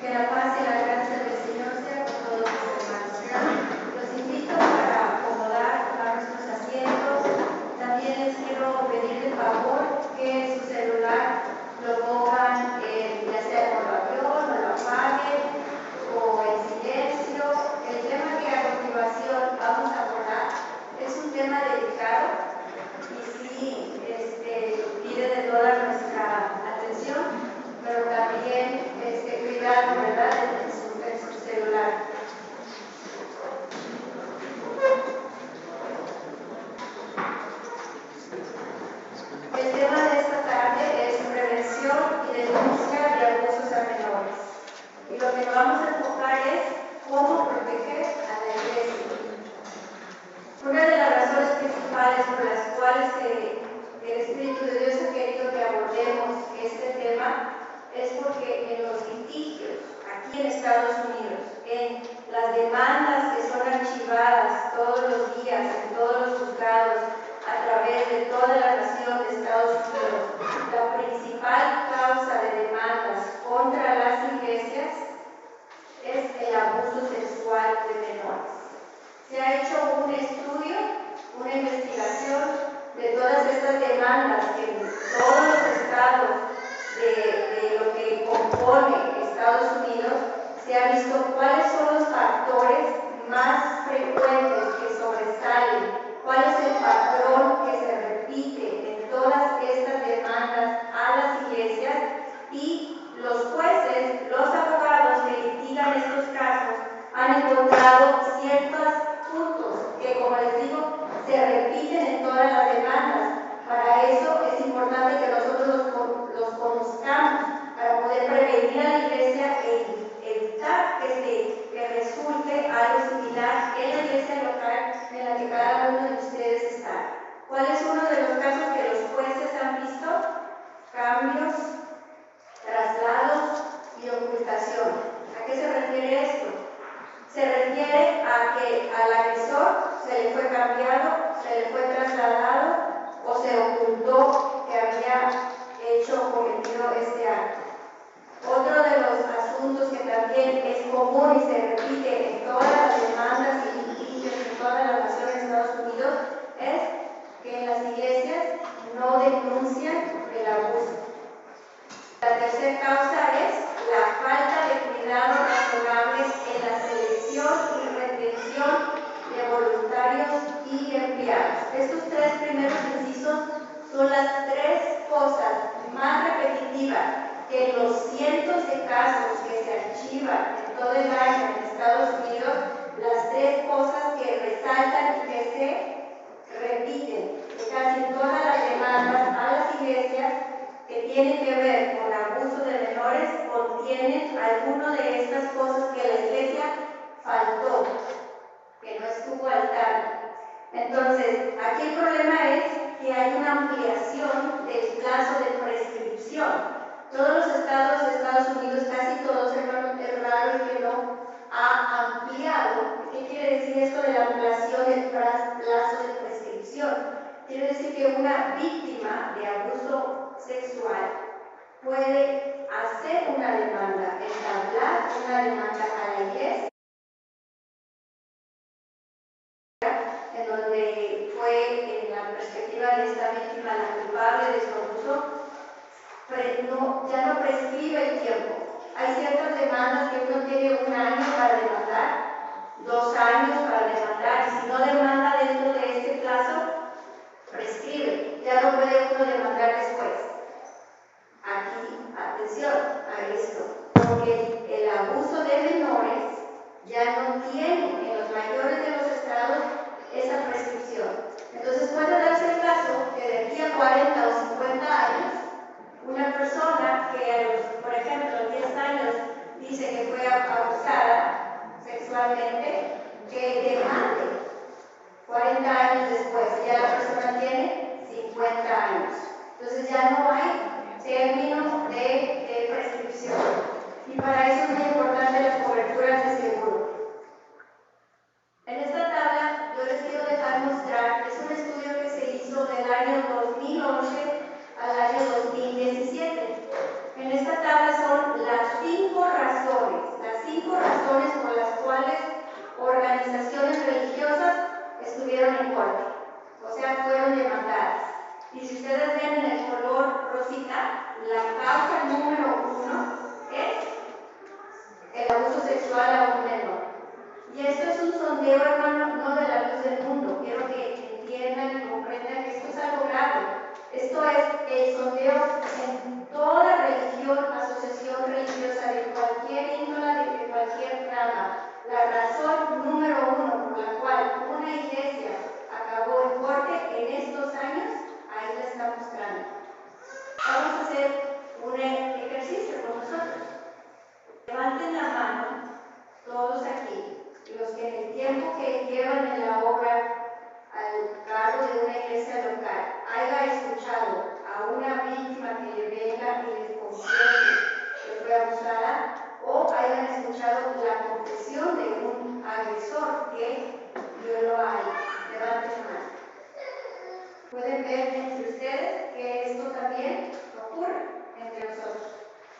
Que la paz y la gracia del Señor sea con todos los hermanos. Los invito para acomodar a nuestros asientos. También les quiero pedir de favor que su celular lo pongan ya sea en modo avión o lo apaguen o en silencio. El tema que a continuación vamos a abordar es un tema delicado y sí pide de toda nuestra atención, pero también cuidado, ¿verdad?, en su celular. El tema de esta tarde es prevención y denuncia de abusos a menores. Y lo que nos vamos a enfocar es cómo proteger a la iglesia. Una de las razones principales por las cuales el Espíritu de Dios ha querido que abordemos este tema es porque en los litigios aquí en Estados Unidos, en las demandas que son archivadas todos los días en todos los juzgados a través de toda la nación de Estados Unidos, la principal causa de demandas contra las iglesias es el abuso sexual de menores. Se ha hecho un estudio, una investigación de todas estas demandas que en todos los estados de lo que compone Estados Unidos se ha visto cuáles son los factores más frecuentes que sobresalen, cuál es el patrón que se repite en todas estas demandas a las iglesias, y los jueces, los abogados que litigan estos casos han encontrado ciertos puntos que, como les digo, se repiten en todas las demandas. Para eso es importante que nosotros los conozcamos, para poder prevenir a la iglesia e evitar que resulte algo similar en la iglesia local en la que cada uno de ustedes está. ¿Cuál es uno de los casos que los jueces han visto? Cambios, traslados y ocultación. ¿A qué se refiere esto? Se refiere a que al agresor se le fue cambiado, se le fue trasladado o se ocultó que había cometido este acto. Otro de los asuntos que también es común y se repite en todas las demandas y litigios en toda la nación de Estados Unidos es que en las iglesias no denuncian el abuso. La tercera causa es la falta de cuidado razonable en la selección y retención de voluntarios y empleados. Estos tres primeros incisos son las tres cosas más repetitivas que en los cientos de casos que se archivan en todo el año en Estados Unidos, las tres cosas que resaltan y que se repiten casi en todas las demandas a las iglesias que tienen que ver con abuso de menores contienen alguna de estas cosas que la iglesia faltó, que no estuvo al tanto. Entonces, aquí el problema es que hay una ampliación del plazo de prescripción. Todos los estados de Estados Unidos, casi todos, hermanos, es raro que no ha ampliado. ¿Qué quiere decir esto de la ampliación del plazo de prescripción? Quiere decir que una víctima de abuso sexual puede hacer una demanda, entablar una demanda a la iglesia, en donde fue, en la perspectiva de esta víctima, la culpable de su abuso, ya no prescribe el tiempo. Hay ciertas demandas que uno tiene 1 año para demandar, 2 años para demandar, y si no demanda dentro de este plazo, prescribe. Ya no puede uno demandar después. Aquí, atención a esto, porque el abuso de menores ya no tiene en los mayores de los estados esa prescripción. Entonces puede darse el caso que de aquí a 40 o 50 años, una persona que a los, por ejemplo, 10 años dice que fue abusada sexualmente, que demande 40 años después, ya la persona tiene 50 años. Entonces ya no hay término de prescripción. Y para eso es muy importante las coberturas de seguro. En esta tabla yo les quiero dejar mostrar, es un estudio que se hizo del año 2011 al año 2017. En esta tabla son las 5 razones el sondeo en toda religión, asociación religiosa de cualquier índole, de cualquier rama. La razón número uno por la cual una iglesia acabó en corte en estos años, ahí la está mostrando. Vamos a hacer un ejercicio con nosotros. Levanten la mano, todos aquí, los que en el tiempo que llevan en la obra al cargo de una iglesia local haya escuchado a una víctima que le venga y les confiese que fue abusada, o hayan escuchado la confesión de un agresor que violó a alguien. Levanten la mano. Pueden ver entre ustedes que esto también ocurre entre nosotros.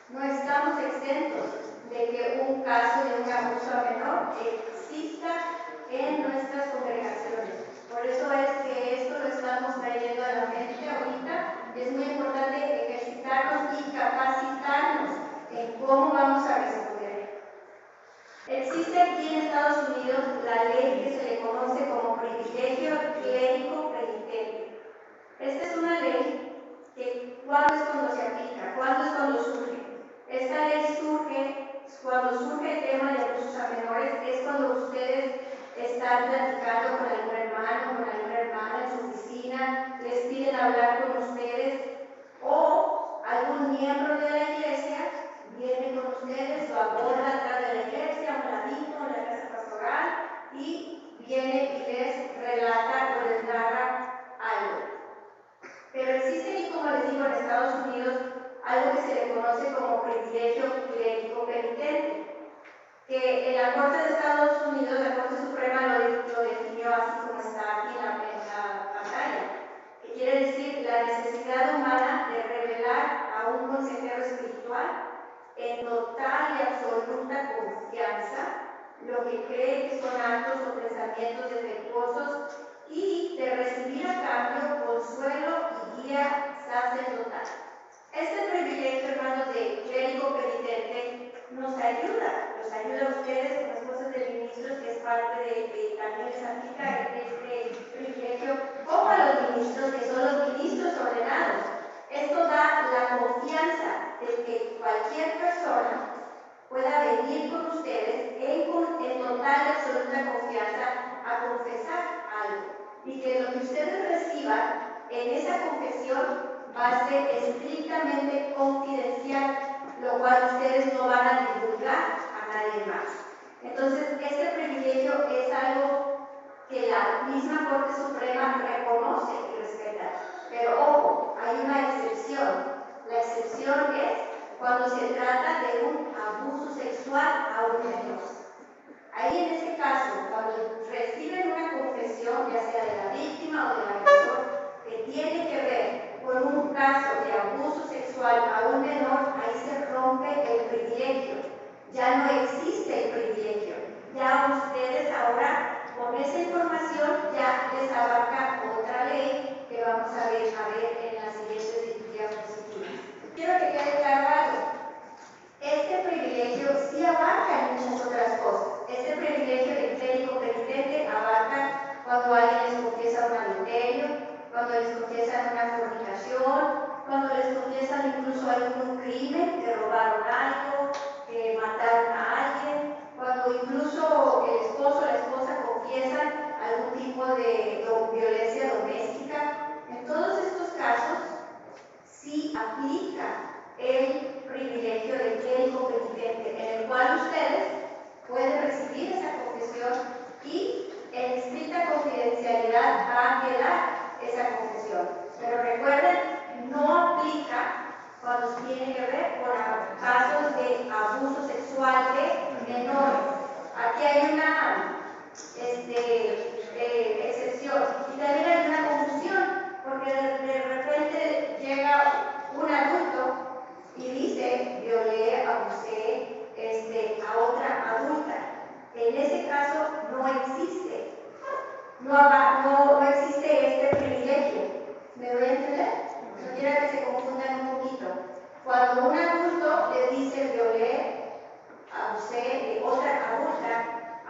No estamos exentos de que un caso de un abuso a menor exista en nuestras congregaciones. Por eso es que esto lo estamos trayendo a la mente ahorita. Es muy importante ejercitarnos y capacitarnos en cómo vamos a responder. Existe aquí en Estados Unidos la ley que se le conoce como privilegio clérigo penitente. Esta es una ley que ¿cuándo es cuando se aplica? ¿Cuándo es cuando surge? Esta ley surge cuando surge el tema de abusos a menores, es cuando ustedes están platicando con algún hermano, con alguna hermana en su oficina, les piden hablar con ustedes, o algún miembro de la iglesia viene con ustedes, lo aborda atrás de la iglesia, un ladito en la casa pastoral, y viene y les relata o les narra algo. Pero existe aquí, como les digo, en Estados Unidos, algo que se le conoce como privilegio clérigo penitente, que en la Corte de Estados Unidos, la Corte Suprema lo definió así como está aquí en la pantalla, que quiere decir la necesidad humana de revelar a un consejero espiritual en total y absoluta confianza lo que cree que son actos o pensamientos defectuosos y de recibir a cambio consuelo y guía sacerdotal. Este privilegio, hermanos, de clérigo penitente nos ayuda a ustedes como esposas de ministros, que es parte de también les aplica este privilegio, como a los ministros, que son los ministros ordenados. Esto da la confianza de que cualquier persona pueda venir con ustedes en total y absoluta confianza a confesar algo, y que lo que ustedes reciban en esa confesión va a ser estrictamente confidencial, lo cual ustedes no van a divulgar a nadie más. Entonces, este privilegio es algo que la misma Corte Suprema reconoce y respeta. Pero ojo, hay una excepción. La excepción es cuando se trata de un abuso sexual a un menor. Ahí en ese caso, cuando reciben una confesión, ya sea de la víctima o del agresor, que tiene que ver con un caso de abuso sexual a un menor, ahí se rompe el privilegio. Ya no existe el privilegio. Ya ustedes ahora, con esa información, ya les abarca otra ley que vamos a ver en las siguientes diapositivas. Quiero que quede claro algo. Este privilegio sí abarca muchas otras cosas. Este privilegio de clérigo penitente abarca cuando alguien les confiesa un adulterio, cuando les confiesan una fornicación, cuando les confiesan incluso algún crimen, que robaron algo, que mataron a alguien, cuando incluso el esposo o la esposa confiesan algún tipo de violencia doméstica. En todos estos casos sí aplica el privilegio de clérigo penitente, en el cual ustedes pueden recibir esa confesión y en estricta confidencialidad va a quedar esa confesión. Pero recuerden, no aplica cuando tiene que ver con casos de abuso sexual de menores. Aquí hay una excepción. Y también hay una confusión, porque de repente llega un adulto y dice, violé, abusé a otra adulta. En ese caso no existe. No existe este privilegio. ¿Me doy a entender? No quiero que se confundan un poquito. Cuando un adulto le dice violé, abusé de otra adulta,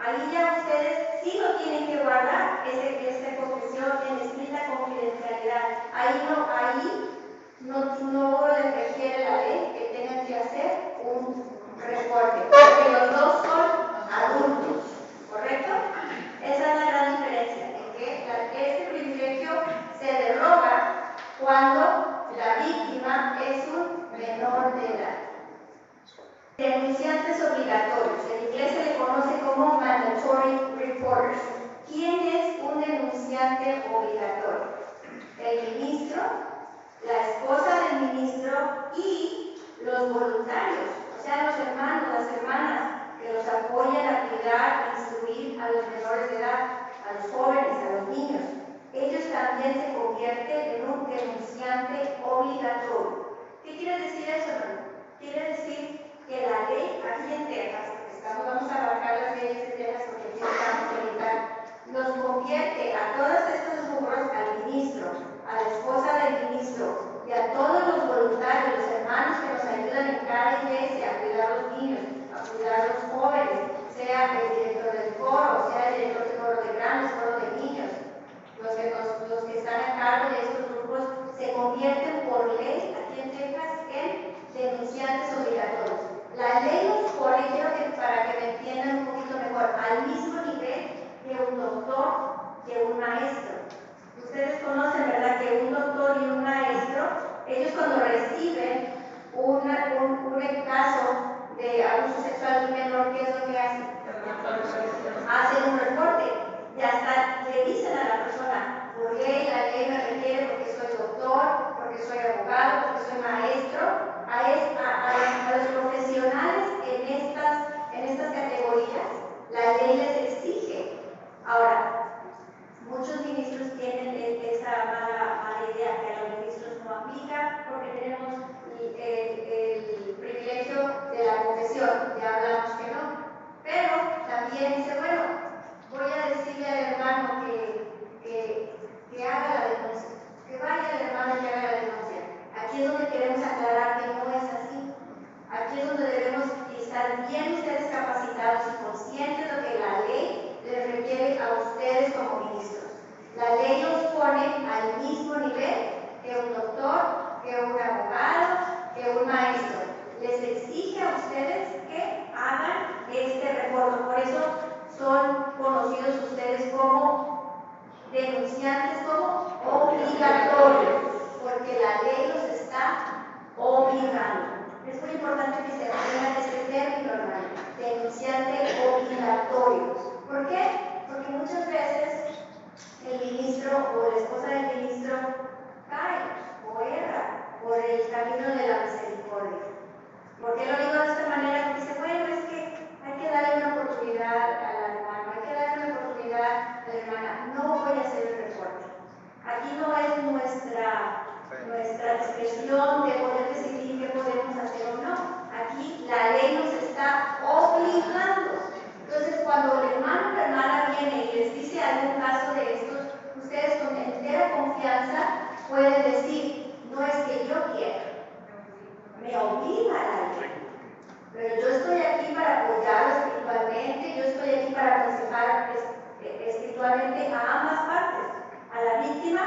ahí ya ustedes sí lo tienen que guardar, esta confesión en estricta confidencialidad. Ahí no les requiere la ley que tengan que hacer un reporte, porque los dos son adultos, ¿correcto? Esa es la gran diferencia, en que este privilegio se deroga cuando la víctima es un menor de edad. Denunciantes obligatorios, en inglés se le conoce como mandatory reporters. ¿Quién es un denunciante obligatorio? El ministro, la esposa del ministro y los voluntarios, o sea, los hermanos, las hermanas que los apoyan a cuidar e instruir a los menores de edad, a los jóvenes, a los niños. Ellos también se convierten en un denunciante obligatorio. ¿Qué quiere decir eso, hermano? Quiere decir que la ley aquí en Texas, porque vamos a abarcar las leyes de Texas porque aquí estamos ahorita, nos convierte a todos estos rubros, al ministro, a la esposa del ministro y a todos los voluntarios, los hermanos que nos ayudan en cada iglesia a cuidar a los niños, a cuidar a los jóvenes, sea el director del coro, sea el director del coro de grandes, coro de niños, los que están a cargo de estos grupos se convierten por ley aquí en Texas en denunciantes obligatorios. La ley nos pone, quiero que para que me entiendan un poquito mejor, al mismo nivel que un doctor, que un maestro. Ustedes conocen, ¿verdad?, que un doctor y un maestro, ellos cuando reciben un caso de abuso sexual de un menor, ¿qué es lo que hacen? Hacen un reporte y hasta le dicen a la persona, por ley, la ley me requiere porque soy doctor, porque soy abogado, porque soy maestro, a los profesionales en estas categorías, la ley les exige. Ahora, muchos ministros tienen esa mala idea que a los ministros no aplica porque tenemos el privilegio de la confesión, ya hablamos que no. Pero también dice, bueno, voy a decirle al hermano que haga la denuncia, que vaya al hermano y que haga la denuncia. Aquí es donde queremos aclarar que no es así. Aquí es donde debemos estar bien ustedes capacitados y conscientes de lo que la ley les requiere a ustedes como ministros. La ley los pone al mismo nivel que un doctor, que un abogado, que un maestro. Les exige a ustedes que hagan este reporte. Por eso son conocidos ustedes como denunciantes, como obligatorios, porque la ley los está obligando. Es muy importante que se entienda este término, hermano, denunciante obligatorio. ¿Por qué? Porque muchas veces el ministro o la esposa del ministro cae o erra por el camino de la misericordia. ¿Por qué lo digo de esta manera? Porque dice, bueno, es que hay que darle una oportunidad al hermano, hay que darle una oportunidad a la hermana. No voy a hacer el reporte. Aquí no es nuestra discreción de poder decidir qué podemos hacer o no. Aquí la ley nos está obligando. Entonces, cuando el hermano o la hermana viene y les dice algún caso de estos, ustedes con entera confianza pueden decir, no es que yo quiera, me obliga la ley. Pero yo estoy aquí para apoyarlo espiritualmente, yo estoy aquí para aconsejar espiritualmente a ambas partes, a la víctima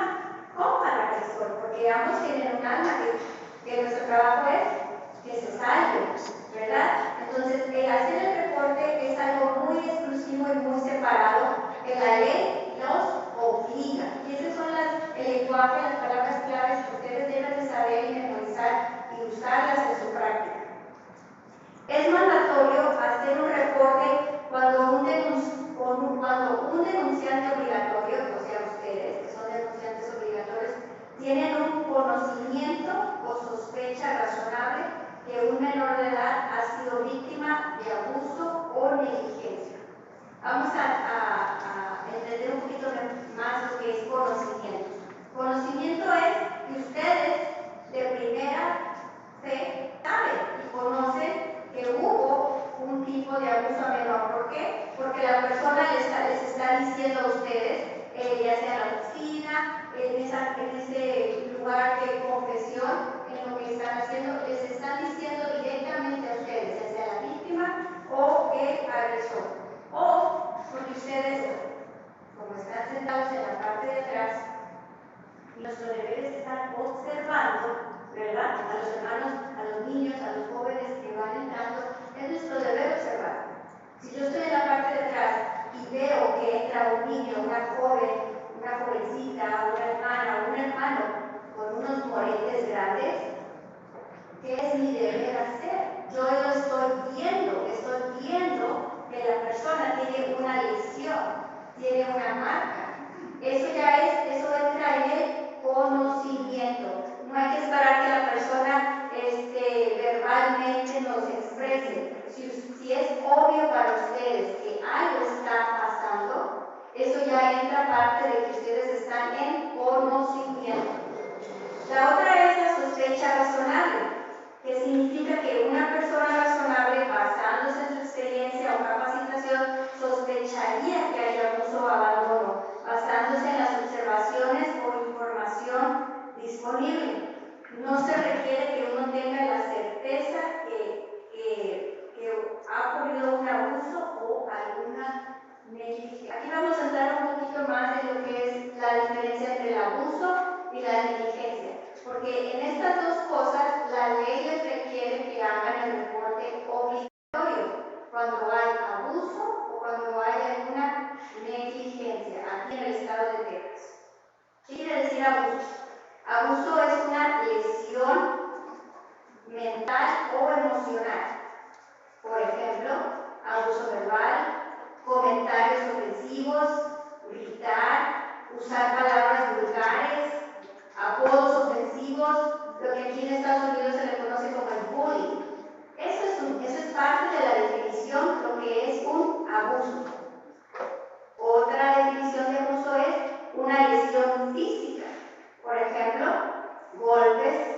como al agresor, porque ambos tienen un alma que nuestro trabajo es que se salve, ¿verdad? Entonces, el hacer el reporte es algo muy exclusivo y muy separado, que la ley los obliga. Y esas son el lenguaje, las palabras claves que ustedes deben de saber y memorizar y usarlas en su práctica. Es mandatorio hacer un reporte cuando un denunciante obligatorio, o sea, ustedes, que son denunciantes obligatorios, tienen un conocimiento o sospecha razonable que un menor de edad ha sido víctima de abuso o negligencia. Vamos a entender un poquito más lo que es conocimiento. Conocimiento es que ustedes de primera fe saben y conocen que hubo un tipo de abuso a menor. ¿Por qué? Porque la persona les está diciendo a ustedes, ya sea en la oficina, en ese lugar de confesión, en lo que están haciendo, les están diciendo directamente a ustedes, ya sea la víctima o el agresor. O porque ustedes, como están sentados en la parte de atrás, nuestro deber es estar observando ¿verdad? A los hermanos, a los niños, a los jóvenes que van entrando, es nuestro deber observar. Si yo estoy en la parte de atrás y veo que entra un niño, una joven, una jovencita, una hermana o un hermano con unos moretes grandes, ¿qué es mi deber hacer? Yo lo estoy viendo que la persona tiene una lesión, tiene una marca. Eso entra en el conocimiento. No hay que esperar que la persona verbalmente nos exprese. Si es obvio para ustedes que algo está pasando, eso ya entra parte de que ustedes están en conocimiento. La otra es la sospecha razonable, que significa que una persona razonable, basándose en su experiencia o capacitación, sospecharía que hay abuso o abandono, basándose en las observaciones o información disponible. No se requiere que uno tenga la certeza que ha ocurrido un abuso o alguna negligencia. Aquí vamos a entrar un poquito más en lo que es la diferencia entre el abuso y la negligencia, porque en estas dos cosas la ley les requiere que hagan el reporte obligatorio cuando hay abuso o cuando hay alguna negligencia aquí en el estado de Texas. ¿Qué quiere decir abuso? Abuso es una lesión mental o emocional. Por ejemplo, abuso verbal, comentarios ofensivos, gritar, usar palabras vulgares, apodos ofensivos, lo que aquí en Estados Unidos se le conoce como el bullying. Eso es parte de la definición, lo que es un abuso. Otra definición de abuso es una lesión física. Por ejemplo, golpes,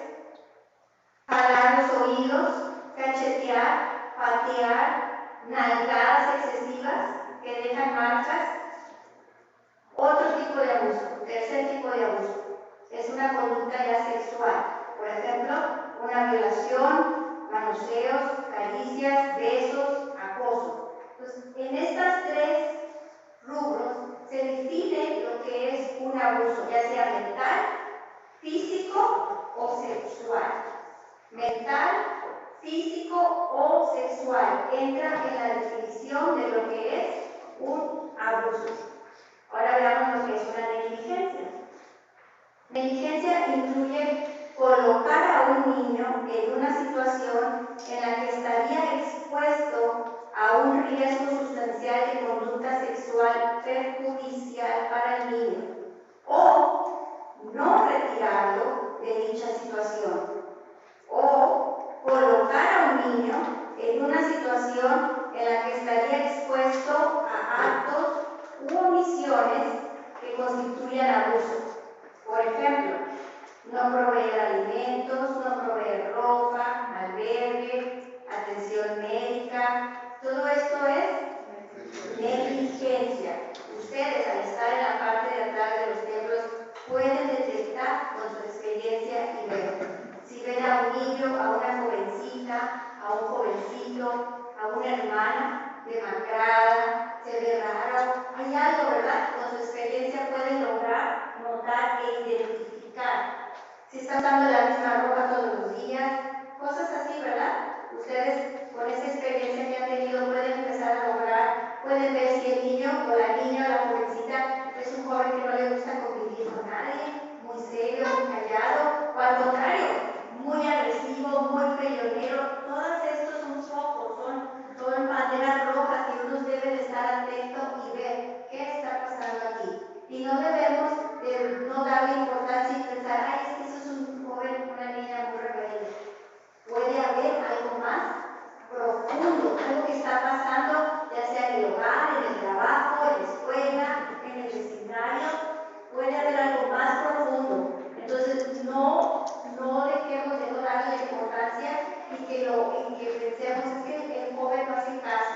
jalar los oídos, cachetear, patear, nalgadas excesivas que dejan marcas. Otro tipo de abuso, tercer tipo de abuso, es una conducta ya sexual. Por ejemplo, una violación, manoseos, caricias, besos, acoso. Entonces, en estas tres rubros se define lo que es un abuso, ya sea mental, físico o sexual. Mental, físico o sexual entra en la definición de lo que es un abuso. Ahora veamos lo que es una negligencia. Negligencia incluye colocar a un niño en una situación en la que estaría expuesto a un riesgo sustancial de conducta sexual perjudicial para el niño, o no retirarlo de dicha situación, o colocar a un niño en una situación en la que estaría expuesto a actos u omisiones que constituyan abuso. Por ejemplo, no proveer alimentos, no proveer ropa, albergue, atención médica. Todo esto es negligencia. Ustedes, al estar en la parte de atrás de los templos, pueden detectar con su experiencia y ver. Si ven a un niño, a una jovencita, a un jovencito, a una hermana demacrada, se ve raro, hay algo, ¿verdad? Con su experiencia pueden lograr notar e identificar. Si está usando la misma ropa todos los días, cosas así, ¿verdad? Ustedes con esa experiencia que han tenido pueden empezar a lograr, pueden ver si el niño o la niña o la jovencita es un joven que no le gusta convivir con nadie, muy serio, muy callado, o al contrario, muy agresivo, muy peleonero. Todos estos son focos, son banderas rojas que uno debe de estar atento y ver qué está pasando aquí. Y no debemos no darle importancia y pensar, ay, es que eso es un joven, una niña muy rebelde. Puede haber algo más profundo, algo que está pasando, ya sea en el hogar, en el trabajo, en la escuela, en el vecindario. Puede haber algo más profundo. Entonces, no dejemos de no darle importancia y que pensemos que el joven no hace caso.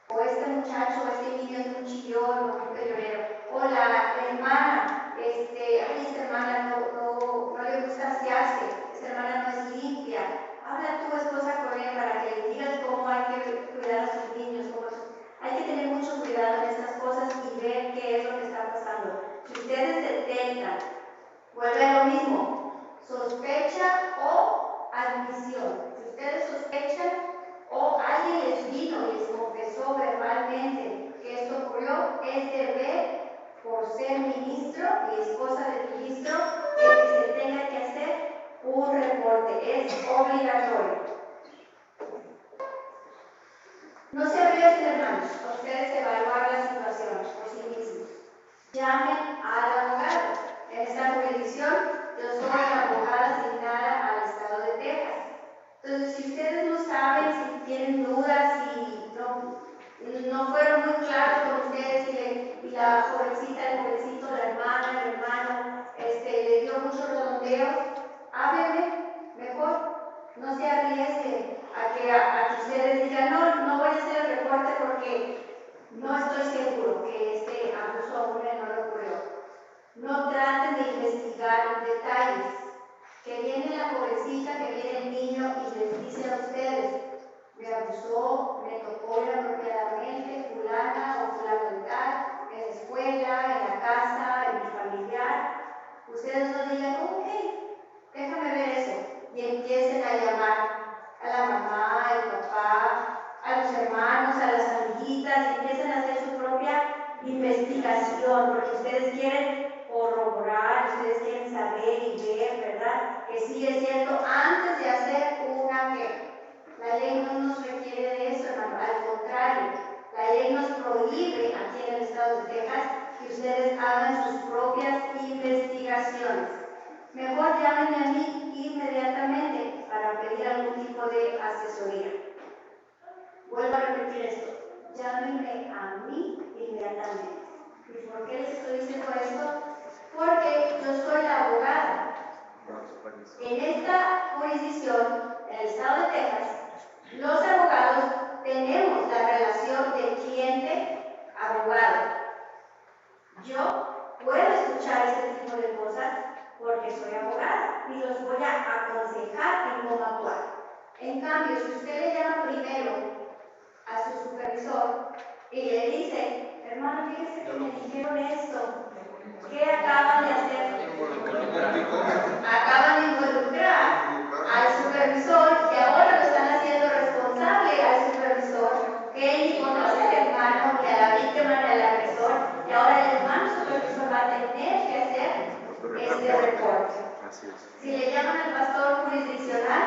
O este muchacho, o este niño es muy chillón o muy peleonero. O la hermana, ay, esta hermana no le gusta asearse, esta hermana no es limpia. Habla tu esposa con ella para que le digas cómo hay que cuidar a sus niños. Hay que tener mucho cuidado en estas cosas y ver qué es lo que está pasando. Si ustedes detectan, vuelve a lo mismo, sospecha o admisión. Si ustedes sospechan o alguien les vino y les confesó verbalmente que esto ocurrió, es deber, por ser ministro y esposa del ministro, que se tenga que hacer un reporte. Es obligatorio. No se arriesguen, hermanos, a ustedes evaluar la situación por sí mismos. Llamen al abogado. En esta jurisdicción, yo soy la abogada asignada al estado de Texas. Entonces, si ustedes no saben, si tienen dudas, si no fueron muy claros con ustedes y la jovencita, el jovencito, la hermana, el hermano, le dio mucho redondeo, háblenme mejor. No se arriesguen a que ustedes digan, no voy a hacer el reporte porque no estoy seguro que este abuso a un menor ocurrió. No traten de investigar detalles. Que viene la jovencita, que viene el niño y les dice a ustedes, me abusó, me tocó inapropiadamente, fulana o fulano de tal, en la escuela, en la casa, en mi familiar. Ustedes no digan, ok, déjame ver eso, y empiecen a llamar a la mamá, al papá, a los hermanos, a las amiguitas, y empiezan a hacer su propia investigación, porque ustedes quieren corroborar, ustedes quieren saber y ver, ¿verdad? Que sí es cierto, antes de hacer una queja. La ley no nos requiere de eso, hermano, al contrario, la ley nos prohíbe aquí en el estado de Texas que ustedes hagan sus propias investigaciones. Mejor llámenme a mí inmediatamente para pedir algún tipo de asesoría. Vuelvo a repetir esto, llámenme a mí inmediatamente. ¿Y por qué les estoy diciendo esto? Porque yo soy la abogada. En esta jurisdicción, en el estado de Texas, los abogados tenemos la relación de cliente-abogado. Yo puedo escuchar este tipo de cosas porque soy abogada y los voy a aconsejar en cómo actuar. En cambio, si usted le llama primero a su supervisor y le dice, hermano, fíjese que me dijeron esto, ¿qué acaban de hacer? Acaban de involucrar al supervisor, que ahora lo están haciendo responsable al supervisor, que él ni conoce al hermano, ni a la víctima, ni al agresor, y ahora el hermano supervisor va a tener que hacer este reporte. Si le llaman al pastor jurisdiccional,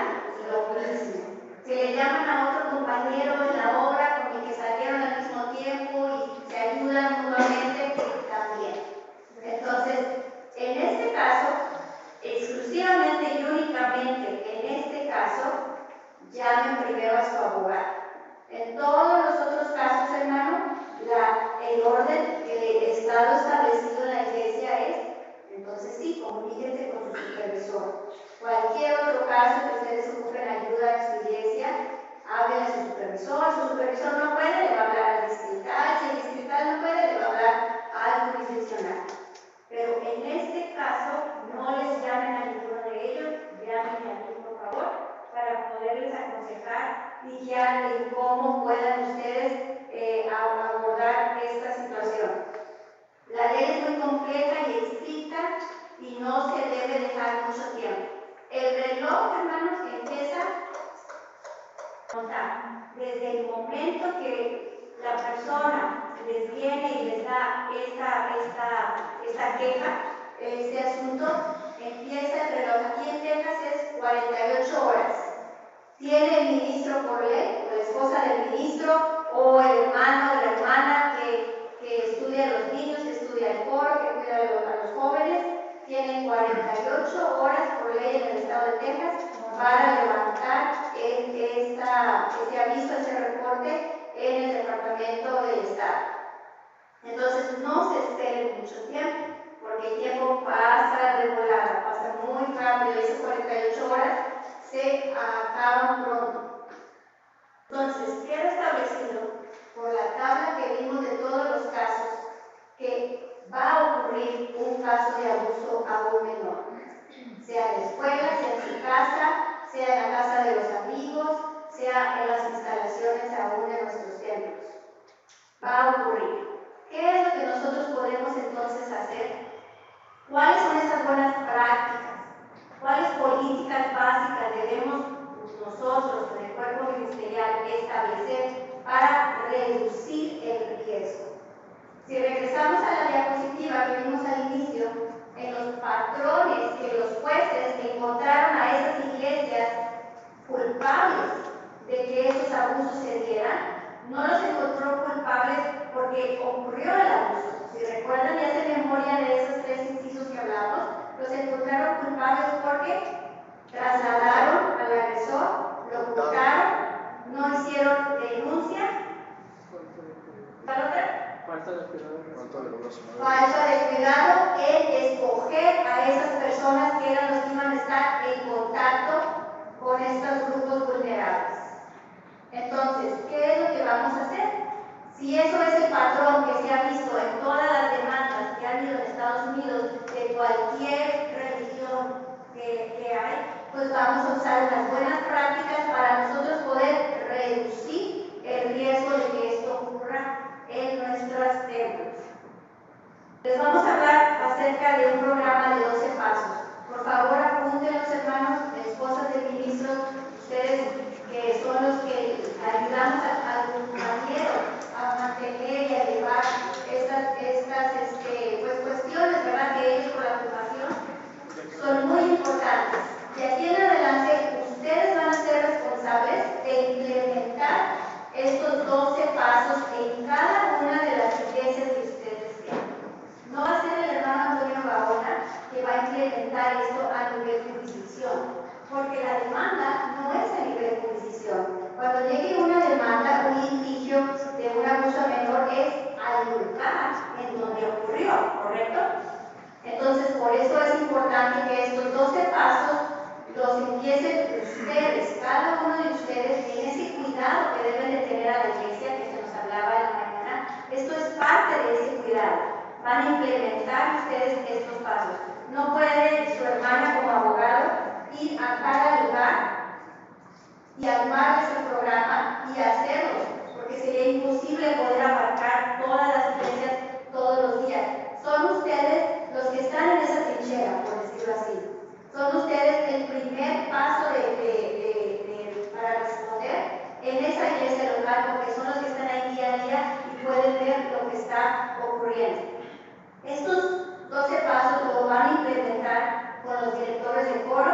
lo mismo. Si le llaman a otro compañero en la obra con el que salieron al mismo tiempo y se ayudan mutuamente, también. Entonces, en este caso, exclusivamente y únicamente en este caso, llamen primero a su abogado. En todos los otros casos, hermano, el orden que el Estado establecido en la iglesia es, entonces sí, comuníquense con su supervisor. Cualquier otro caso que ustedes ocupen ayuda en su iglesia, hablen a su supervisor no puede, le va a hablar al distrital, si el distrital no puede, le va a hablar al jurisdiccional. Pero en este caso, no les llamen a ninguno de ellos, llámenme a mí, por favor, para poderles aconsejar y guiarles en cómo puedan ustedes abordar esta situación. La ley es muy compleja y estricta y no se debe dejar mucho tiempo. El reloj, hermanos, empieza a contar desde el momento que la persona les viene y les da esta queja, este asunto, empieza el reloj. Aquí en Texas es 48 horas. Tiene el ministro por ley, o la esposa del ministro, o el hermano o la hermana que estudia a los niños, que estudia el coro, que cuida a los jóvenes, tienen 48 horas por ley en el estado de Texas para levantar este aviso, ese reporte en el Departamento del Estado. Entonces, no se esperen mucho tiempo, porque el tiempo pasa de volada, pasa muy rápido, esas 48 horas se acaban pronto. Entonces, queda establecido por la tabla que vimos de todos los casos que va a ocurrir un caso de abuso a un menor, sea en la escuela, sea en su casa, sea en la casa de los amigos, sea en las instalaciones aún de nuestros templos. Va a ocurrir. ¿Qué es lo que nosotros podemos entonces hacer? ¿Cuáles son esas buenas prácticas? ¿Cuáles establecer para reducir el riesgo. Si regresamos a la diapositiva que vimos al inicio, en los patrones que los jueces encontraron a esas iglesias culpables de que esos abusos se dieran, no los encontró culpables porque ocurrió el abuso. Si recuerdan y hacen memoria de esos tres incisos que hablamos, los encontraron culpables porque trasladaron al agresor, lo ocultaron, no hicieron denuncia. ¿Cuál otra? Falta de cuidado. Falta de cuidado en escoger a esas personas que eran los que iban a estar en contacto con estos grupos vulnerables. Entonces, ¿qué es lo que vamos a hacer? Si eso es el patrón que se ha visto en todas las demandas que han habido en Estados Unidos de cualquier religión que hay, pues vamos a usar unas buenas prácticas para nosotros poder reducir el riesgo de que esto ocurra en nuestros templos. Les vamos a hablar acerca de un programa de 12 pasos. Por favor, apunten los hermanos, esposas de ministros, ustedes que son los que ayudamos al compañero a mantener y a llevar estas pues, cuestiones, ¿verdad?, que ellos por la formación son muy importantes. De aquí en adelante, ustedes van a ser responsables de implementar estos 12 pasos en cada una de las iglesias que ustedes tienen. No va a ser el hermano Antonio Gaona que va a implementar esto a nivel jurisdicción, porque la demanda no es a nivel jurisdicción. Cuando llegue una demanda, un litigio de un abuso menor es al lugar en donde ocurrió, ¿correcto? Entonces, por eso es importante que estos 12 pasos los empiecen ustedes, cada uno de ustedes, en ese cuidado que deben de tener a la iglesia que se nos hablaba en la mañana. Esto es parte de ese cuidado. Van a implementar ustedes estos pasos. No puede su hermana como abogado ir a cada lugar y armarles el programa y hacerlo, porque sería imposible poder abarcar todas las iglesias todos los días. Son ustedes los que están en esa trinchera, por decirlo así. Son ustedes el primer paso para responder en esa iglesia local, porque son los que están ahí día a día y pueden ver lo que está ocurriendo. Estos 12 pasos lo van a implementar con los directores de coro,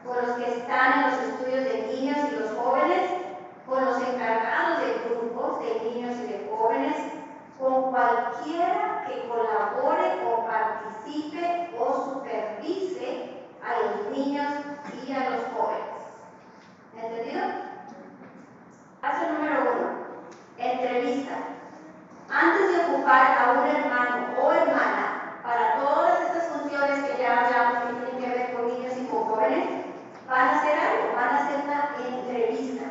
con los que están en los estudios de niños y los jóvenes, con los encargados de grupos de niños y de jóvenes, con cualquiera que colabore o participe o supervise a los niños y a los jóvenes. ¿Entendido? Paso número 1. Entrevista. Antes de ocupar a un hermano o hermana para todas estas funciones que ya hablamos que tienen que ver con niños y con jóvenes, van a hacer algo, van a hacer una entrevista.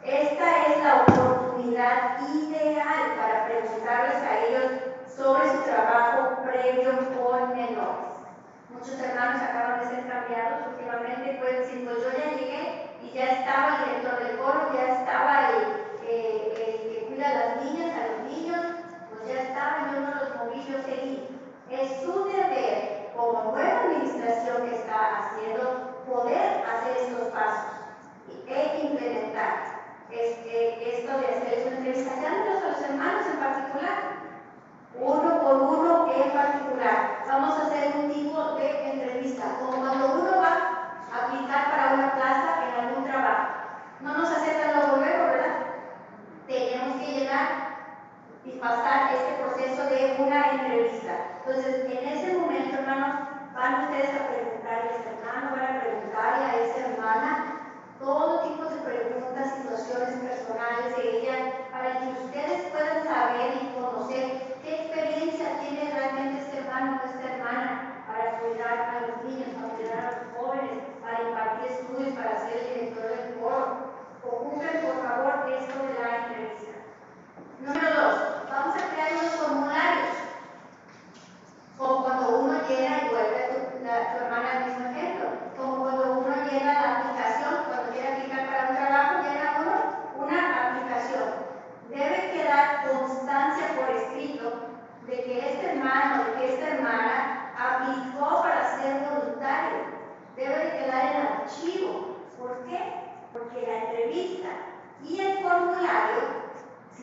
Esta es la oportunidad ideal para preguntarles a ellos sobre su trabajo previo con menores. Muchos hermanos acaban de ser cambiados últimamente, pueden decir, pues yo ya llegué y ya estaba el director del coro, ya estaba el que cuida a las niñas, a los niños, pues ya estaba, yo no los moví, yo seguí. Es su deber, como nueva administración que está haciendo, poder hacer estos pasos e implementar esto de hacer una entrevista, llámenos a los hermanos en particular, uno por uno en particular. Vamos a hacer un tipo de entrevista, como cuando uno va a aplicar para una plaza en algún trabajo. No nos aceptan luego, ¿verdad? Tenemos que llenar y pasar este proceso de una entrevista. Entonces, en ese momento, hermanos, van ustedes a preguntarle a ese hermano, van a preguntarle a esa hermana todo tipo de preguntas, situaciones personales de ella, para que ustedes puedan saber y conocer qué experiencia tiene realmente este hermano o esta hermana para cuidar a los niños, para cuidar a los jóvenes, para impartir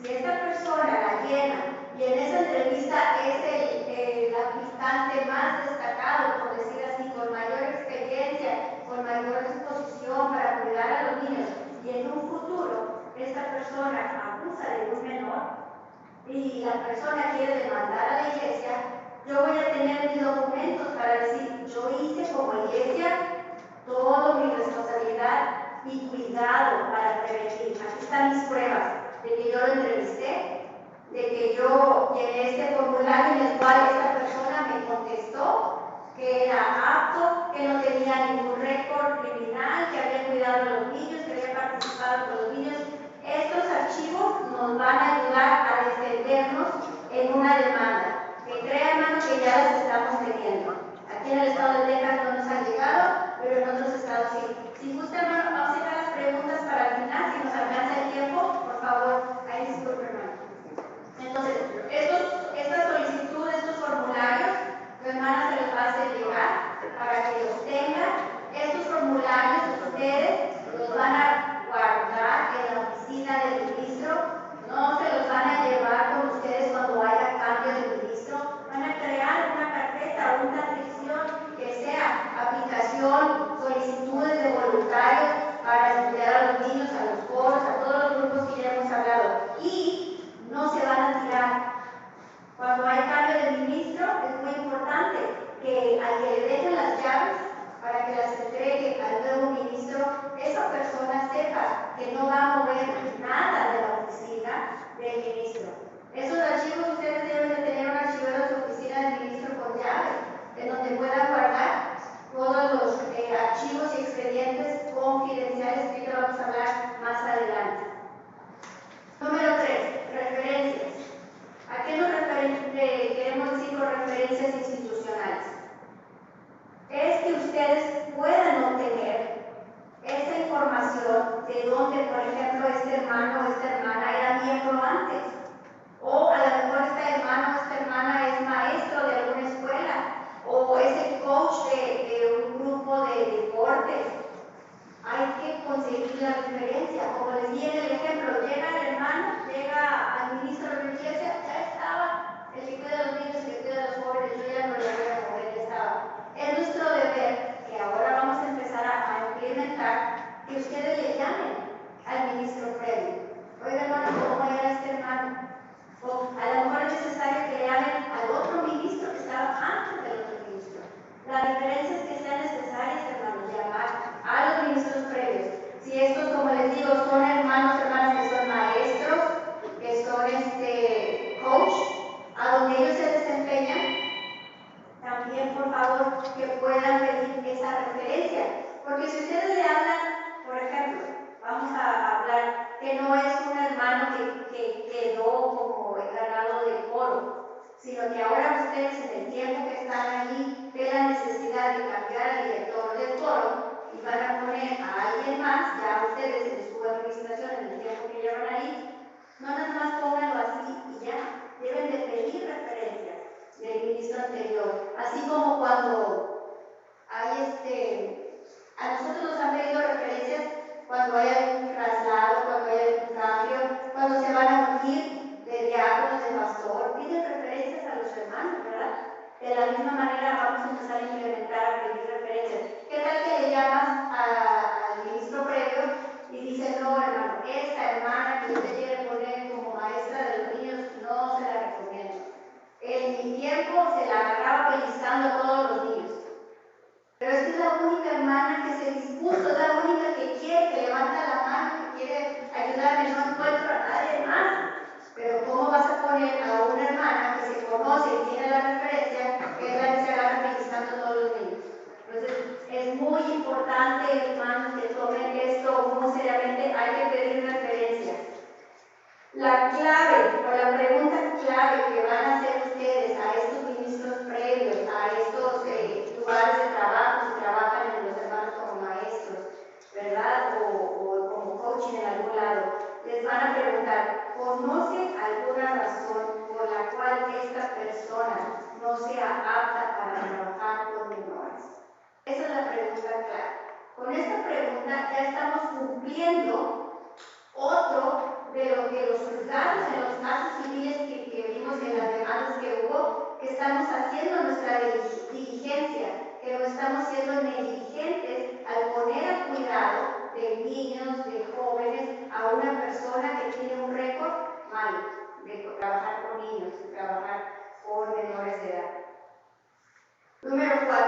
Si esta persona la llena y en esa entrevista es el aplicante más destacado, por decir así, con mayor experiencia, con mayor disposición para cuidar a los niños, y en un futuro esta persona abusa de un menor y la persona quiere demandar a la iglesia, yo voy a tener mis documentos para decir, yo hice como iglesia toda mi responsabilidad y cuidado para prevenir. Aquí están mis pruebas de que yo lo entrevisté, de que yo llené este formulario en el cual esta persona me contestó que era apto, que no tenía ningún récord criminal, que había cuidado a los niños, que había participado con los niños. Estos archivos nos van a ayudar a defendernos en una demanda, que crea, hermano, que ya las estamos teniendo. Aquí en el estado de Texas no nos han llegado, pero en otros estados sí. Si gusta, hermano, vamos a hacer las preguntas para el final, si nos alcanza el tiempo, por favor, ahí disculpe, hermano. Entonces, estas solicitudes, estos formularios, tu hermana se los va a hacer llegar para que los tengan. Estos formularios ustedes los van a guardar en la oficina del ministro, no se los van a llevar con ustedes cuando haya cambio de ministro, van a crear una carpeta o una sección que sea aplicación, solicitudes de voluntarios para estudiar a los niños, a los coros, a todos los grupos que ya hemos hablado. Y no se van a tirar. Cuando hay cambio de ministro, es muy importante que al que le dejen las llaves para que las entregue al nuevo ministro, esa persona sepa que no va a mover nada de la oficina del ministro. Esos archivos ustedes deben de tener un archivero de su oficina del ministro con llave, en donde puedan guardar todos los archivos y expedientes confidenciales que ahorita vamos a hablar más adelante. Número 3, referencias. ¿A qué nos queremos decir con referencias institucionales? Es que ustedes puedan obtener esa información de donde, por ejemplo, este hermano o esta hermana era miembro antes. O a lo mejor este hermano o esta hermana es maestro de alguna escuela. O es el coach de un grupo de deportes. Hay que conseguir la referencia. Como les di en el ejemplo, llega el hermano, llega al ministro de la iglesia, ya estaba el que cuida a los niños, el que cuida a los jóvenes, yo ya no le voy a mover, ya estaba. Es nuestro deber, que ahora vamos a empezar a implementar, que ustedes le llamen al ministro previo. Oiga, hermano, ¿cómo era este hermano? O a lo mejor es necesario que le llamen al otro ministro que estaba antes del otro ministro. La diferencia es que sean necesarias, hermanos, llamar a los ministros previos. Si estos, como les digo, son hermanos, hermanas que son maestros, que son coach, a donde ellos se desempeñan, también, por favor, que puedan pedir esa referencia. Porque si ustedes le hablan, por ejemplo, vamos a hablar que no es un hermano que quedó como encargado de coro, sino que ahora ustedes en el tiempo que están allí ven la necesidad de cambiar al director del coro y van a poner a alguien más, ya ustedes en su administración, en el tiempo que llevan ahí, no nada más pónganlo así y ya, deben de pedir referencias del ministro anterior, así como cuando hay a nosotros nos han pedido referencias cuando hay algún traslado, cuando hay algún cambio, cuando se van a unir de diáconos, de pastor, piden referencias a los hermanos, ¿verdad? De la misma manera vamos a empezar a implementar, a pedir referencias. ¿Qué tal que le llamas al ministro previo y dice, no, hermano, esta hermana que usted quiere poner como maestra de los niños, no se la recomiendo? En mi tiempo se la agarraba pellizcando a todos los niños. Pero esta es la única hermana que se dispuso, es la única que quiere, que levanta la mano, que quiere ayudarme, no encuentro a nadie más. Pero ¿cómo vas a poner a una hermana que se conoce y tiene la referencia, que es la que se agarra pellizcando a todos los niños? Entonces, es muy importante, hermanos, que tomen esto muy seriamente, hay que pedir referencias. La clave o la pregunta clave que van a hacer ustedes a estos ministros previos, a estos lugares de trabajo, si trabajan en los hermanos como maestros, ¿verdad? O como coaching en algún lado, les van a preguntar, ¿conoce alguna razón por la cual esta persona no sea apta para trabajar con menores? Esa es la pregunta clave. Con esta pregunta ya estamos cumpliendo otro de lo que los juzgados en los casos civiles que vimos en las demandas que hubo, que estamos haciendo nuestra diligencia, que no estamos siendo negligentes al poner al cuidado de niños, de jóvenes, a una persona que tiene un récord malo, de trabajar con niños, de trabajar con menores de edad. Número 4,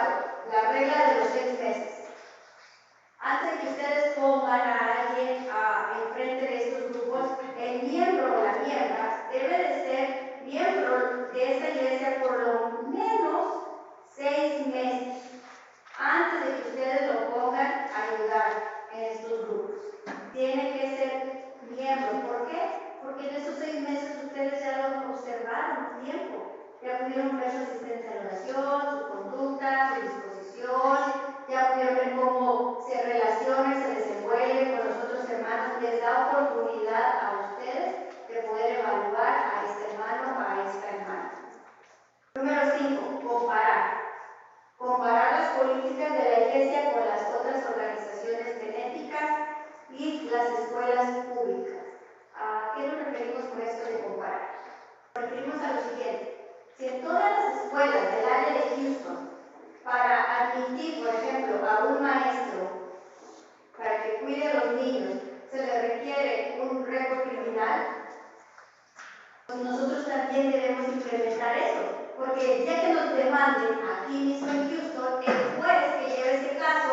la regla de los 6 meses. Antes de que ustedes pongan a alguien enfrente de estos grupos, el miembro o la miembra debe de ser miembro de esta iglesia por lo menos 6 meses antes de que ustedes lo pongan a ayudar en estos grupos. Tiene que ser miembro. ¿Por qué? Porque en esos 6 meses ustedes ya lo observaron tiempo. Ya pudieron ver su asistencia a la oración, su conducta, su disposición, ya pudieron ver cómo se relaciona y se desenvuelve con los otros hermanos. Les da oportunidad a ustedes de poder evaluar a este hermano o a esta hermana. Número 5, comparar. Comparar las políticas de la iglesia con las otras organizaciones benéficas y las escuelas públicas. ¿A qué nos referimos con esto de comparar? Nos referimos a lo siguiente. Si en todas las escuelas del área de Houston, para admitir, por ejemplo, a un maestro para que cuide a los niños, se le requiere un récord criminal, pues nosotros también debemos implementar eso, porque el día que nos demanden aquí mismo en Houston, el juez que lleve ese caso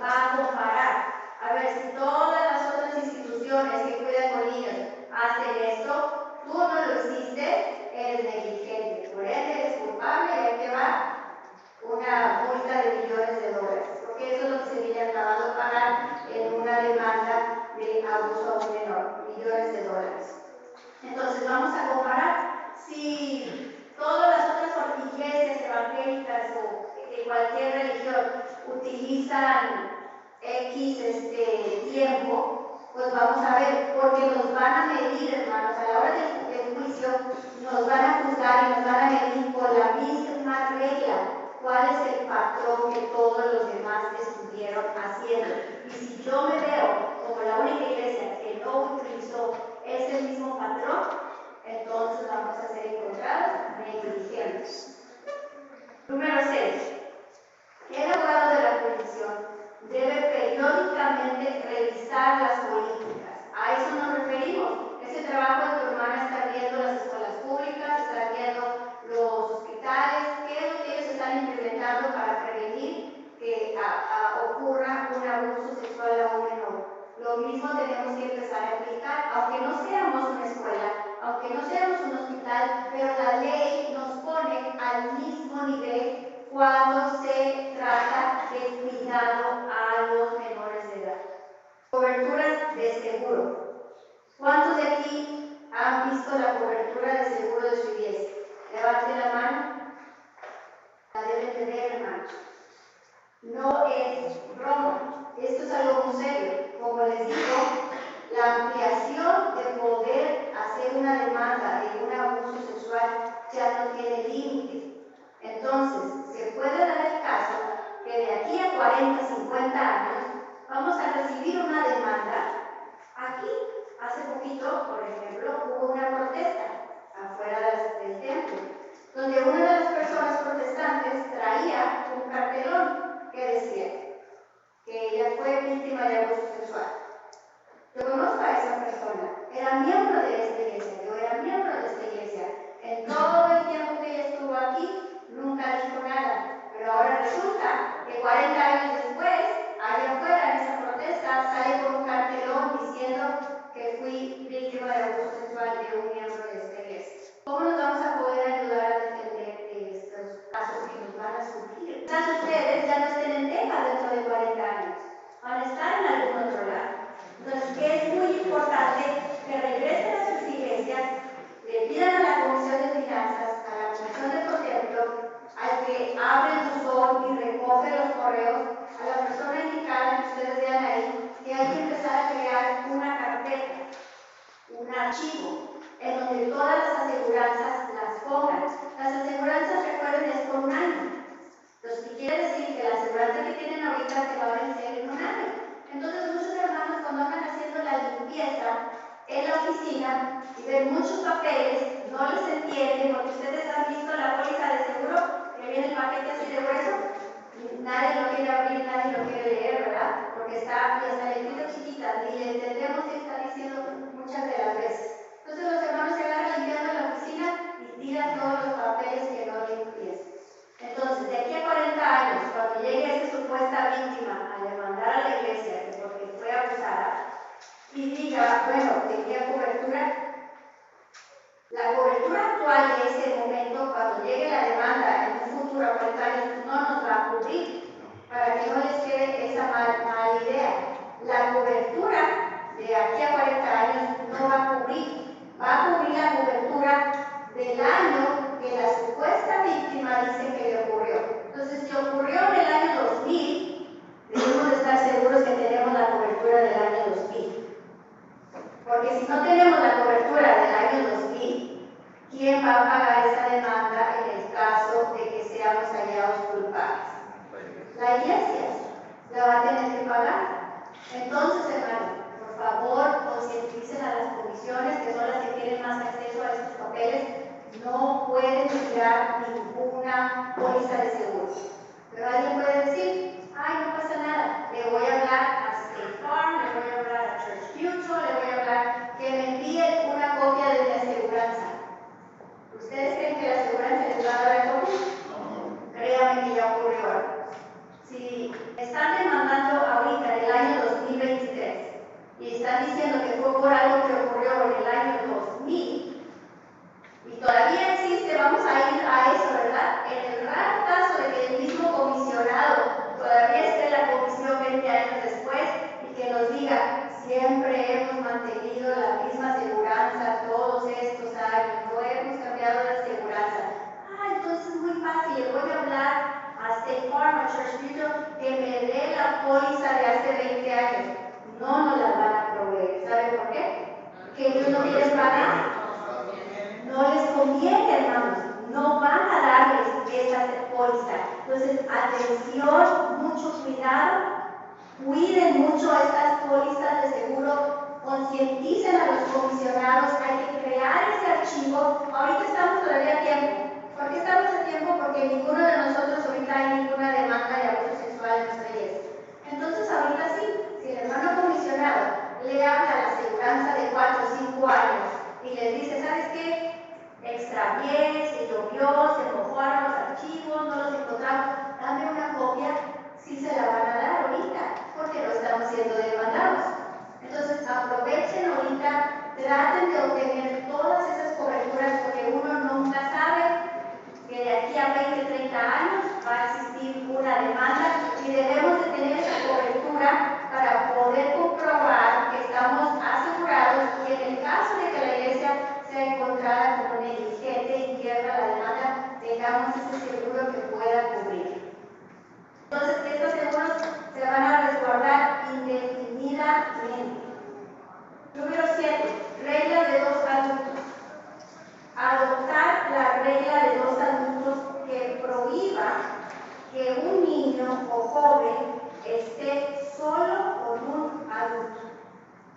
va a comparar. A ver, si todas las otras instituciones que cuidan con niños hacen esto, tú no lo hiciste, eres negligente, por ende eres culpable y ahí te va una multa de millones de dólares, porque eso es lo que se viene acabando de pagar en una demanda de abuso a un menor, millones de dólares. Entonces vamos a comparar si todas las otras iglesias evangélicas o de cualquier religión utilizan X tiempo, pues vamos a ver, porque nos van a medir, hermanos, a la hora del juicio, nos van a juzgar y nos van a medir con la misma regla, cuál es el patrón que todos los demás estuvieron haciendo. Y si yo me veo como la única iglesia que no utilizó ese mismo patrón, entonces vamos a ser encontrados negligentes. Número 6. El abogado de la jurisdicción debe periódicamente revisar las políticas. A eso nos referimos. Ese trabajo de tu hermana está viendo las escuelas públicas, está viendo los hospitales, qué es lo que ellos están implementando para prevenir que ocurra un abuso sexual a un menor. Lo mismo tenemos que empezar a aplicar, aunque no seamos una escuela, aunque no seamos un hospital, pero la ley nos pone al mismo nivel cuando se trata de cuidado a los menores de edad. Coberturas de seguro. ¿Cuántos de aquí han visto la cobertura de seguro de su iglesia? Levante la mano. La deben tener, hermanos. No es broma. Esto es algo muy serio. Como les digo, la ampliación de poder hacer una demanda de un abuso sexual ya no tiene límite. Entonces, se puede dar el caso que de aquí a 40, 50 años vamos a recibir una demanda. Aquí, hace poquito, por ejemplo, hubo una protesta afuera del templo, donde una de las personas protestantes traía un cartelón que decía que ella fue víctima de abuso sexual. Yo conozco a esa persona, era miembro de esta iglesia, yo era miembro de esta iglesia. En todo el tiempo que ella estuvo aquí, nunca dijo nada, pero ahora resulta que 40 años después, allá afuera en esa protesta, sale con un cartelón diciendo que fui víctima de abuso sexual de un miembro de esta iglesia. ¿Cómo nos vamos a poder ayudar a defender estos casos que nos van a surgir? Quizás ustedes ya no estén en Texas dentro de 40 años, van a estar en algún otro lado. Entonces, que es muy importante que regresen a sus iglesias, le pidan a la Comisión de Finanzas, a la Comisión de Contemplo, al que abre el buzón y recoge los correos, a la persona indicada que ustedes vean ahí, que hay que empezar a crear una carpeta, un archivo, en donde todas las aseguranzas las pongan. Las aseguranzas, recuerden, es por un año. Entonces, ¿qué quiere decir? Que la aseguranza que tienen ahorita se va a vencer en un año. Entonces, muchos hermanos, cuando andan haciendo la limpieza en la oficina y ven muchos papeles, no les entienden, porque ustedes han visto la póliza de seguro, que viene el paquete así de grueso, nadie lo quiere abrir, nadie lo quiere leer, ¿verdad? Porque está letrito chiquita, ni le entendemos qué está diciendo muchas de las veces. Entonces los hermanos se agarran limpiando en la oficina y tiran todos los papeles que no limpies. Entonces, de aquí a 40 años, cuando llegue esa supuesta víctima a demandar a la iglesia porque fue abusada, y diga, bueno, tenía cobertura, la cobertura actual de ese momento, cuando llegue la demanda en un futuro a 40 años, no nos va a cubrir, para que no les quede esa mala idea. La cobertura de aquí a 40 años no va a cubrir la cobertura del año que la supuesta víctima dice que le ocurrió. Entonces, si ocurrió en el año 2000, debemos estar seguros que tenemos la cobertura del año 2000. Porque si no tenemos la cobertura del año 2000, ¿quién va a pagar esa demanda en el caso de que seamos hallados culpables? La iglesia la va a tener que pagar. Entonces, hermano, por favor, concienticen a las comisiones, que son las que tienen más acceso a estos papeles. No pueden tirar ninguna póliza de seguro. Pero alguien puede decir, ay, no pasa nada, le voy a hablar a State Farm, le voy a hablar a Church Mutual, le voy a hablar que me envíen una copia de mi aseguranza. ¿Ustedes creen que la aseguranza les va a dar la copia? No. Créanme que ya ocurrió algo. Si están demandando ahorita en el año 2023 y están diciendo que fue por algo que ocurrió en el año 2000 y todavía existe, vamos a ir a eso, ¿verdad? En el raro caso de que el mismo comisionado todavía esté en la comisión 20 años después y que nos diga, siempre hemos mantenido la misma aseguranza todos estos años, no hemos cambiado de aseguranza. Entonces es muy fácil, le voy a hablar a State Farm, a Church Mutual, que me dé la póliza de hace 20 años. No nos la van a proveer. ¿Saben por qué? Porque ellos no quieren pagar. No les conviene, hermanos. No van a darles esa póliza. Entonces, atención, mucho cuidado. Cuiden mucho estas pólizas de seguro. Concienticen a los comisionados. Hay que crear ese archivo. Ahorita estamos todavía a tiempo. ¿Por qué estamos a tiempo? Porque ninguno de nosotros ahorita hay ninguna demanda de abuso sexual en nuestra iglesia. Entonces, ahorita sí, si el hermano comisionado le habla a la aseguranza de 4 o 5 años y les dice, ¿sabes qué? Extravié, se llovió, se mojaron los archivos, no los encontramos, dame una copia, sí se la van a dar ahorita, porque no estamos siendo demandados. Entonces, aprovechen ahorita, traten de obtener todas esas coberturas, porque uno nunca sabe que de aquí a 20, 30 años va a existir una demanda y debemos de tener esa cobertura para poder comprobar que estamos asegurados y en el caso de que la iglesia sea encontrada como negligente y pierda la demanda, tengamos ese seguro que pueda cubrir. Entonces, estos seguros se van a resguardar indefinidamente. Número 7. Reglas de 2 adultos. Adoptar la regla de 2 adultos que prohíba que un niño o joven esté solo con un adulto.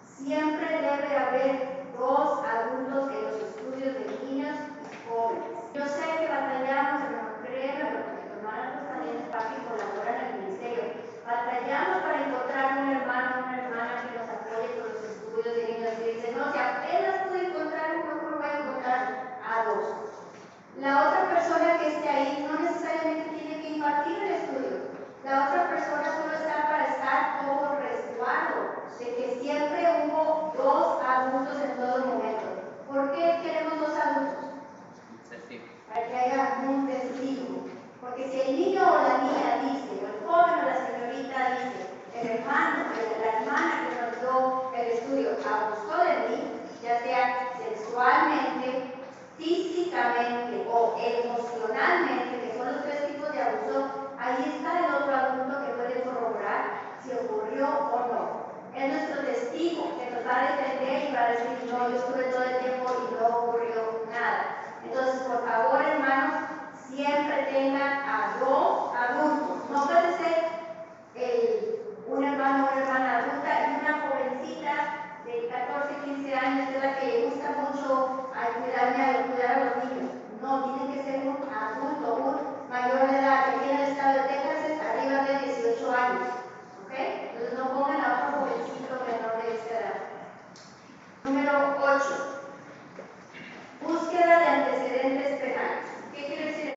Siempre debe haber 2 adultos en los estudios de niños y jóvenes. Yo sé que batallamos, hermano, créanme, porque tu hermana pues también es papi y colabora en el ministerio. Batallamos para encontrar un hermano o una hermana que nos apoye con los estudios de niños y dice, no, si apenas pude encontrar uno, ¿cómo voy a encontrar a 2? La otra persona que esté ahí no necesariamente tiene que impartir el estudio. La otra persona solo está para estar como resguardo de que siempre hubo 2 adultos en todo momento. ¿Por qué queremos 2 adultos? Para que haya un testigo. Porque si el niño o la niña dice, o el joven o la señorita dice, el hermano o la hermana que nos dio el estudio abusó de mí, ya sea sexualmente, físicamente o emocionalmente,